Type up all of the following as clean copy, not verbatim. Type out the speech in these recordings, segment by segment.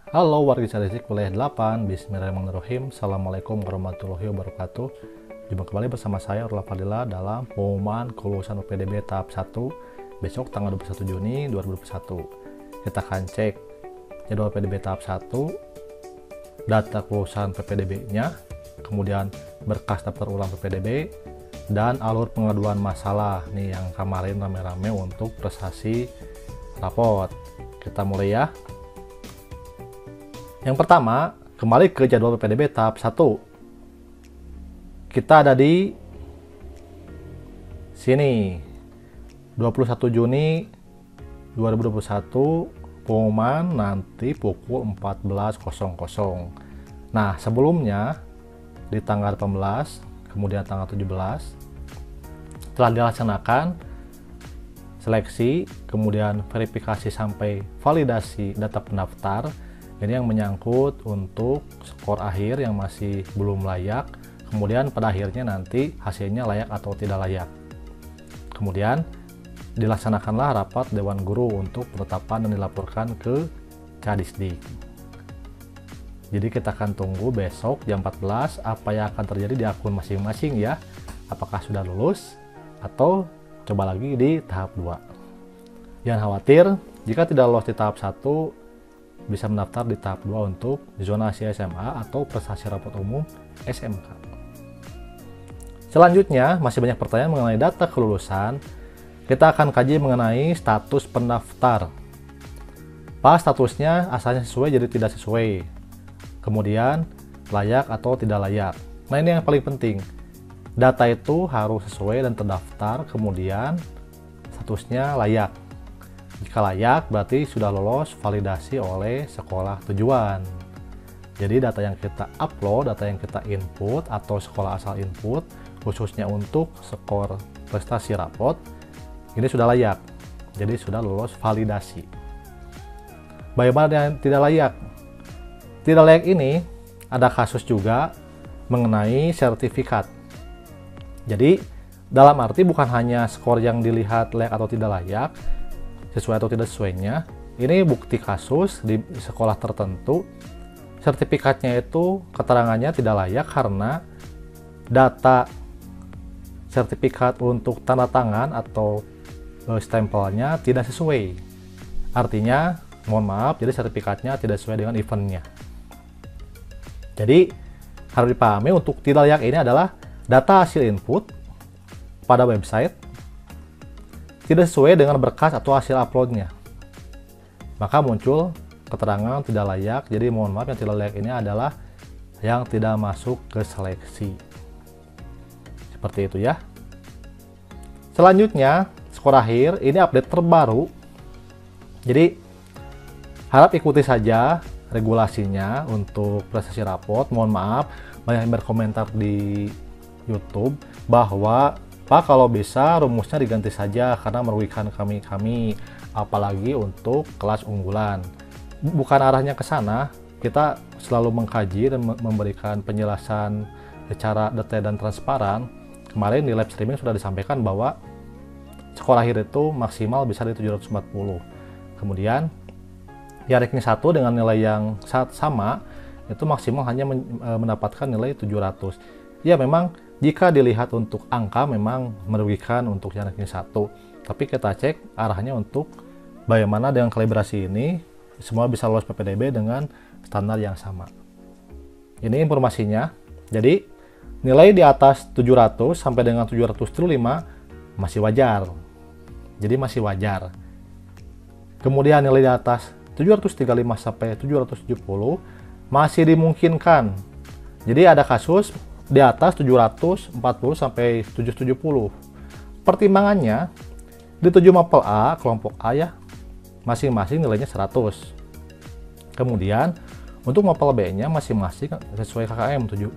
Halo warga Statistik Wilayah 8, Bismillahirrahmanirrahim. Assalamualaikum warahmatullahi wabarakatuh. Jumpa kembali bersama saya Orla Fadila dalam pengumuman kelulusan PPDB tahap 1 besok tanggal 21 Juni 2021. Kita akan cek jadwal PPDB tahap 1, data kelulusan PPDB-nya, kemudian berkas daftar ulang PPDB, dan alur pengaduan masalah nih yang kemarin rame-rame untuk prestasi rapot. Kita mulai ya. Yang pertama, kembali ke jadwal PPDB tahap 1. Kita ada di sini. 21 Juni 2021, pengumuman nanti pukul 14.00. Nah, sebelumnya di tanggal 18, kemudian tanggal 17 telah dilaksanakan seleksi, kemudian verifikasi sampai validasi data pendaftar. Ini yang menyangkut untuk skor akhir yang masih belum layak, kemudian pada akhirnya nanti hasilnya layak atau tidak layak. Kemudian dilaksanakanlah rapat Dewan Guru untuk penetapan dan dilaporkan ke Kadisdik. Jadi kita akan tunggu besok jam 14 apa yang akan terjadi di akun masing-masing ya. Apakah sudah lulus atau coba lagi di tahap 2. Jangan khawatir, jika tidak lolos di tahap 1 bisa mendaftar di tahap 2 untuk zonasi SMA atau prestasi rapot umum SMK. Selanjutnya, masih banyak pertanyaan mengenai data kelulusan. Kita akan kaji mengenai status pendaftar. Pas statusnya asalnya sesuai jadi tidak sesuai. Kemudian, layak atau tidak layak. Nah, ini yang paling penting. Data itu harus sesuai dan terdaftar, kemudian statusnya layak. Jika layak, berarti sudah lolos validasi oleh sekolah tujuan. Jadi data yang kita upload, data yang kita input atau sekolah asal input, khususnya untuk skor prestasi rapot, ini sudah layak. Jadi sudah lolos validasi. Bagaimana yang tidak layak? Tidak layak ini ada kasus juga mengenai sertifikat. Jadi dalam arti bukan hanya skor yang dilihat layak atau tidak layak, sesuai atau tidak sesuainya, ini bukti kasus di sekolah tertentu sertifikatnya itu keterangannya tidak layak karena data sertifikat untuk tanda tangan atau stempelnya tidak sesuai. Artinya, mohon maaf, jadi sertifikatnya tidak sesuai dengan eventnya. Jadi harus dipahami untuk tidak layak ini adalah data hasil input pada website tidak sesuai dengan berkas atau hasil uploadnya, maka muncul keterangan tidak layak. Jadi mohon maaf, yang tidak layak ini adalah yang tidak masuk ke seleksi. Seperti itu ya. Selanjutnya, skor akhir ini update terbaru. Jadi harap ikuti saja regulasinya untuk prestasi rapot. Mohon maaf, banyak yang berkomentar di YouTube bahwa Pak, kalau bisa rumusnya diganti saja karena merugikan kami, apalagi untuk kelas unggulan. Bukan arahnya ke sana, kita selalu mengkaji dan memberikan penjelasan secara detail dan transparan. Kemarin di live streaming sudah disampaikan bahwa skor akhir itu maksimal bisa di 740. Kemudian, ya ranking 1 dengan nilai yang sama, itu maksimal hanya mendapatkan nilai 700. Ya memang, jika dilihat untuk angka memang merugikan untuk yang ranking 1, tapi kita cek arahnya untuk bagaimana dengan kalibrasi ini semua bisa lolos PPDB dengan standar yang sama. Ini informasinya. Jadi nilai di atas 700 sampai dengan 735 masih wajar. Jadi masih wajar. Kemudian nilai di atas 735 sampai 770 masih dimungkinkan. Jadi ada kasus di atas 740 sampai 770. Pertimbangannya di 7 mapel A, kelompok A ya, masing-masing nilainya 100. Kemudian untuk mapel B-nya masing-masing sesuai KKM 70.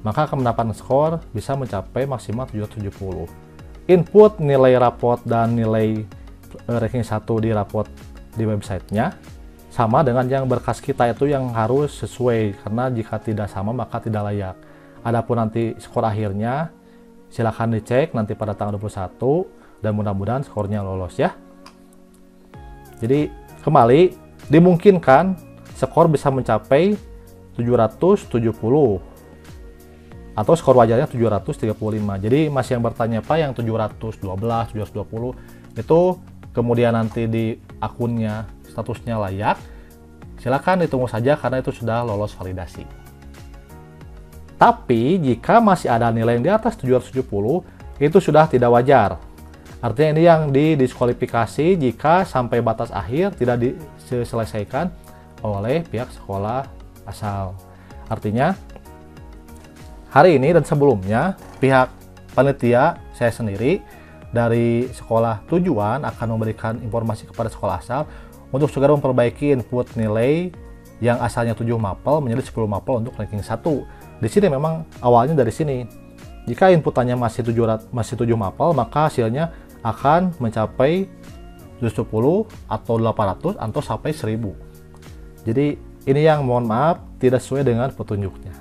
Maka akan mendapatkan skor bisa mencapai maksimal 770. Input nilai rapot dan nilai ranking 1 di rapot di websitenya sama dengan yang berkas kita itu yang harus sesuai, karena jika tidak sama maka tidak layak. Adapun nanti skor akhirnya silahkan dicek nanti pada tanggal 21 dan mudah-mudahan skornya lolos ya. Jadi kembali dimungkinkan skor bisa mencapai 770 atau skor wajarnya 735. Jadi masih yang bertanya Pak yang 712, 720 itu kemudian nanti di akunnya statusnya layak, silakan ditunggu saja karena itu sudah lolos validasi. Tapi jika masih ada nilai yang di atas 770 itu sudah tidak wajar. Artinya ini yang didiskualifikasi jika sampai batas akhir tidak diselesaikan oleh pihak sekolah asal. Artinya hari ini dan sebelumnya pihak panitia saya sendiri dari sekolah tujuan akan memberikan informasi kepada sekolah asal untuk segera memperbaiki input nilai yang asalnya 7 mapel menjadi 10 mapel untuk ranking 1. Di sini memang awalnya dari sini. Jika inputannya masih 7 mapel, maka hasilnya akan mencapai 710 atau 800 atau sampai 1000. Jadi ini yang mohon maaf tidak sesuai dengan petunjuknya.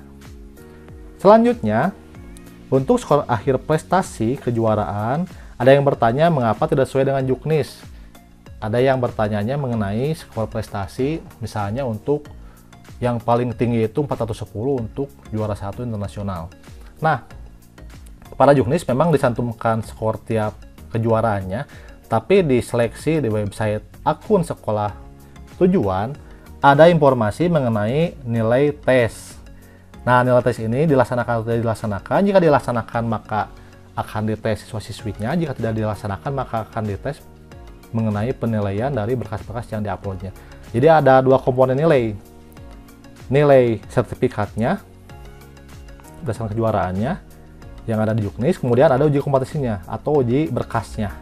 Selanjutnya, untuk skor akhir prestasi kejuaraan, ada yang bertanya mengapa tidak sesuai dengan Juknis. Ada yang bertanyanya mengenai skor prestasi, misalnya untuk yang paling tinggi itu 410 untuk juara 1 internasional. Nah, pada Juknis memang dicantumkan skor tiap kejuaraannya, tapi di seleksi di website akun sekolah tujuan ada informasi mengenai nilai tes. Nah, nilai tes ini dilaksanakan atau tidak dilaksanakan. Jika dilaksanakan maka akan dites siswa-siswinya. Jika tidak dilaksanakan maka akan dites mengenai penilaian dari berkas-berkas yang diuploadnya. Jadi ada dua komponen nilai. Nilai sertifikatnya berdasarkan kejuaraannya yang ada di Juknis, kemudian ada uji kompetisinya atau uji berkasnya.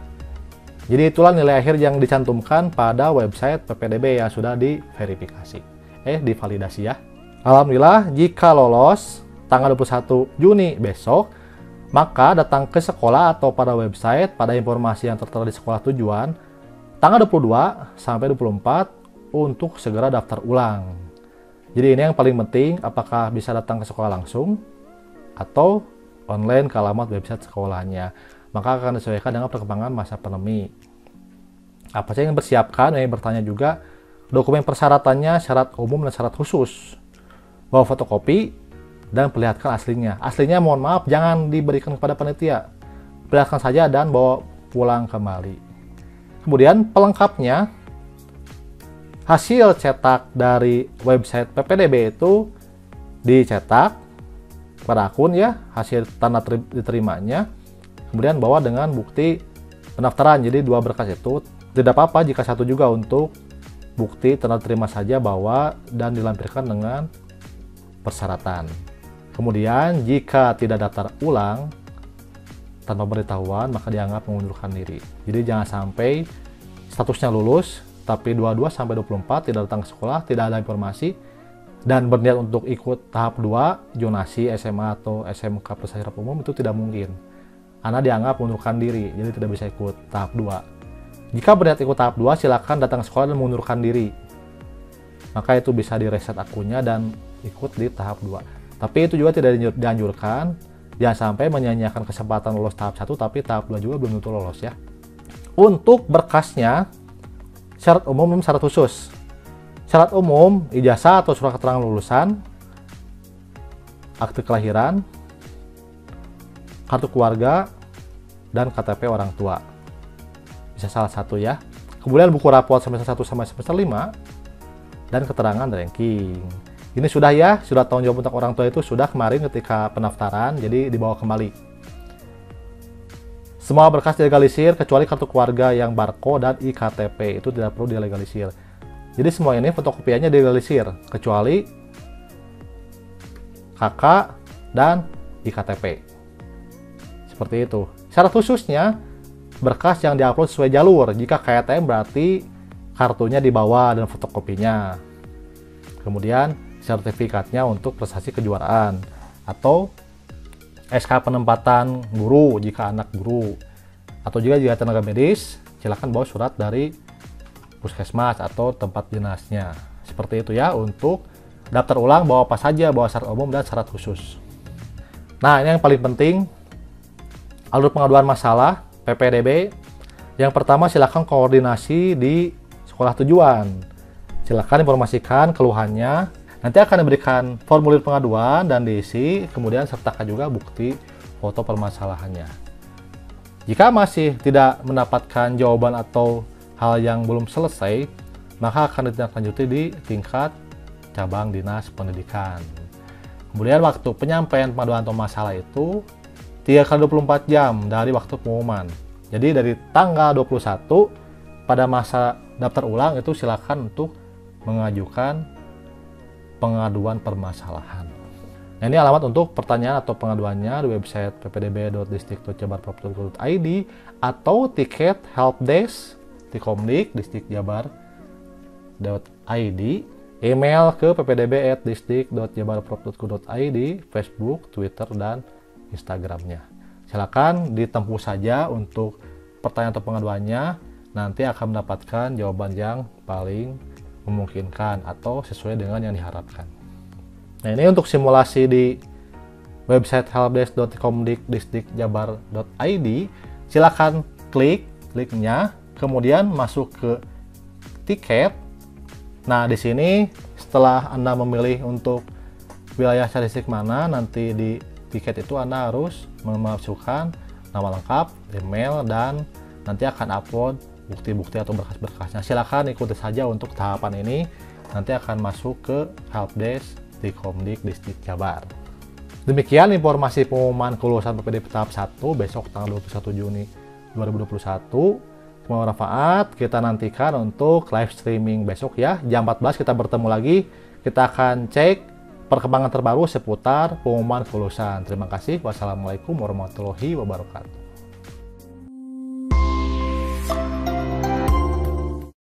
Jadi itulah nilai akhir yang dicantumkan pada website PPDB yang sudah diverifikasi. Divalidasi ya. Alhamdulillah, jika lolos tanggal 21 Juni besok, maka datang ke sekolah atau pada website pada informasi yang tertera di sekolah tujuan tanggal 22 sampai 24 untuk segera daftar ulang. Jadi ini yang paling penting, apakah bisa datang ke sekolah langsung atau online ke alamat website sekolahnya. Maka akan disesuaikan dengan perkembangan masa pandemi. Apa saja yang dipersiapkan? Yang bertanya juga dokumen persyaratannya, syarat umum dan syarat khusus. Bawa fotokopi dan perlihatkan aslinya. Aslinya mohon maaf jangan diberikan kepada panitia. Perlihatkan saja dan bawa pulang kembali. Kemudian pelengkapnya, hasil cetak dari website PPDB itu dicetak pada akun ya, hasil tanda diterimanya. Kemudian bawa dengan bukti pendaftaran. Jadi dua berkas itu tidak apa-apa jika satu juga untuk bukti tanda terima saja bawa dan dilampirkan dengan persyaratan. Kemudian jika tidak daftar ulang tanpa pemberitahuan maka dianggap mengundurkan diri. Jadi jangan sampai statusnya lulus tapi 22 sampai 24 tidak datang ke sekolah, tidak ada informasi dan berniat untuk ikut tahap 2 zonasi SMA atau SMK prestasi harap umum itu tidak mungkin. Karena dianggap mengundurkan diri, jadi tidak bisa ikut tahap 2. Jika berniat ikut tahap 2 silakan datang ke sekolah dan mengundurkan diri. Maka itu bisa direset akunnya dan ikut di tahap 2. Tapi itu juga tidak dianjurkan, jangan sampai menyanyiakan kesempatan lolos tahap 1 tapi tahap 2 juga belum tentu lolos ya. Untuk berkasnya, syarat umum dan syarat khusus. Syarat umum, ijazah atau surat keterangan lulusan, akte kelahiran, kartu keluarga, dan KTP orang tua. Bisa salah satu ya. Kemudian buku raport semester 1 sampai semester 5, dan keterangan ranking. Ini sudah ya, sudah tanggung jawab untuk orang tua itu sudah kemarin ketika pendaftaran, jadi dibawa kembali. Semua berkas dilegalisir kecuali kartu keluarga yang barcode dan IKTP, itu tidak perlu dilegalisir. Jadi semua ini fotokopiannya dilegalisir, kecuali KK dan IKTP. Seperti itu. Syarat khususnya, berkas yang diupload sesuai jalur. Jika KTM berarti kartunya dibawa dan fotokopinya. Kemudian sertifikatnya untuk prestasi kejuaraan atau SK penempatan guru jika anak guru, atau juga jika tenaga medis silakan bawa surat dari puskesmas atau tempat dinasnya. Seperti itu ya. Untuk daftar ulang bawa apa saja, bawa syarat umum dan syarat khusus. Nah, ini yang paling penting, alur pengaduan masalah PPDB. Yang pertama silakan koordinasi di sekolah tujuan. Silakan informasikan keluhannya. Nanti akan diberikan formulir pengaduan dan diisi, kemudian sertakan juga bukti foto permasalahannya. Jika masih tidak mendapatkan jawaban atau hal yang belum selesai, maka akan ditindaklanjuti di tingkat cabang dinas pendidikan. Kemudian waktu penyampaian pengaduan atau masalah itu 3 kali 24 jam dari waktu pengumuman. Jadi dari tanggal 21 pada masa daftar ulang itu silakan untuk mengajukan pengaduan permasalahan. Nah, ini alamat untuk pertanyaan atau pengaduannya di website ppdb.distrik.jabarprov.go.id atau tiket helpdesk di Komdik Distrik.Jabar.id, email ke ppdb@distrik.jabarprov.go.id, Facebook, Twitter, dan Instagramnya. Silakan ditempuh saja untuk pertanyaan atau pengaduannya, nanti akan mendapatkan jawaban yang paling memungkinkan atau sesuai dengan yang diharapkan. Nah, ini untuk simulasi di website helpdesk.komdikdistrik.jabar.id. Silakan kliknya, kemudian masuk ke tiket. Nah, di sini setelah Anda memilih untuk wilayah statistik mana, nanti di tiket itu Anda harus memasukkan nama lengkap, email, dan nanti akan upload bukti-bukti atau berkas-berkasnya. Silakan ikuti saja untuk tahapan ini, nanti akan masuk ke helpdesk di Komdik Distrik Jabar. Demikian informasi pengumuman kelulusan PPDB tahap 1 besok tanggal 21 Juni 2021. Semoga bermanfaat. Kita nantikan untuk live streaming besok ya, jam 14 kita bertemu lagi. Kita akan cek perkembangan terbaru seputar pengumuman kelulusan. Terima kasih. Wassalamualaikum warahmatullahi wabarakatuh.